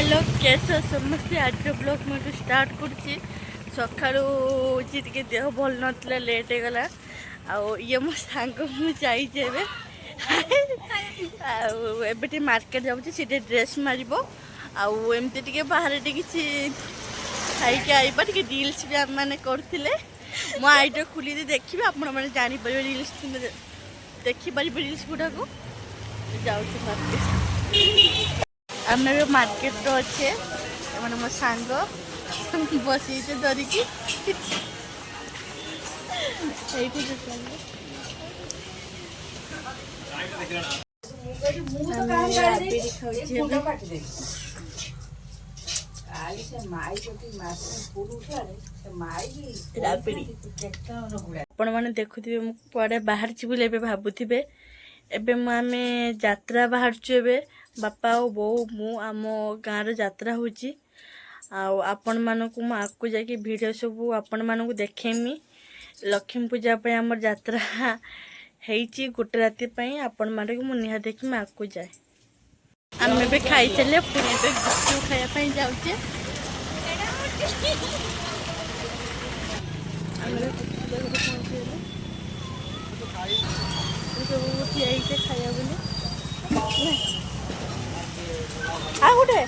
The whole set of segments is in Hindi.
हेलो कैसे समस्ते आज ब्लॉग मुझे स्टार्ट करुच्ची सकाळू टी देह भल ना लेट हो गला ये मो सांग मुझे एबे मार्केट जाऊँगी ड्रेस मार आमती बाहर किसी खाई आईबा टे रिल्स भी आम मैंने करते मो आईडी खोली देखिए आपण मैंने जापर रिल्स देखिपारे रिल्स गुड़ा को जाऊँ मार्केट आम मार्केट अच्छे मैंने मो सांग बसी धरिकी आपण मैंने देखुवे मुझे बाहर बोले भावुवे एवं आम यात्रा बाहर बापा और बो मु आम गाँव यात्रा होची आपण मानक आगू जाकि भिडियो सब आपण मानक देखेमी लक्ष्मी पूजा पे आम यात्रा होती गोटे राति आपण मानक मुझे निहा देखी मैं आगू जाए आम ए खाई चले पुणी गुपचुप खायापी जाऊे सब ठिया खाया बोले आ गोटे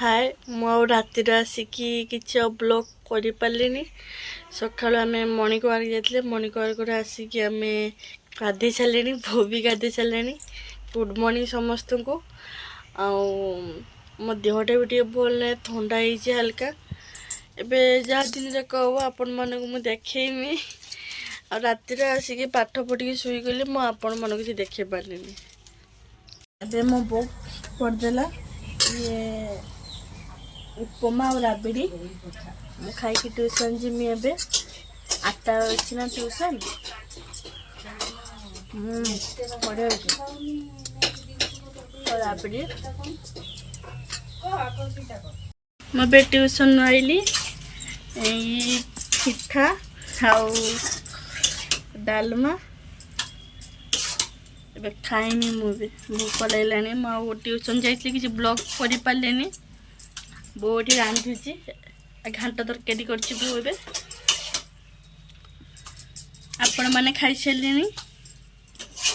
हाय मु रातिर आसिकी किसी ब्लॉग कर पारे सका आम मणिक वार्क जाते मणिक वार्क आसिक आम गाधे सारे भो भी गाधे सारे गुड मॉर्निंग समस्त को मो देहटा भी टे भल ना थंडा हो हल्का एवं जहाँ दिन जाक हम आपण मानक मुझे देखमी आ रातिर आसिक पाठ पढ़ी शुईगली मुझे मन किसी देखे पारे ए मो बो पढ़देला ये उपमा और राबिड़ी खाई ट्यूशन जिमी ए 8टा अच्छी ना ट्यूशन बढ़िया राबिड़ी मैं ट्यूशन आईली पिठा आउ डालमा खाइनी मुझे भूख लगे मुझे ट्यूशन जाइए किसी ब्लॉग कर पारे बोटी रांधुची घांट तरकारी करछि बो एबे आपण माने खाई छलेनी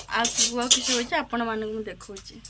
आ किछ होय आपण माने को देखौछि।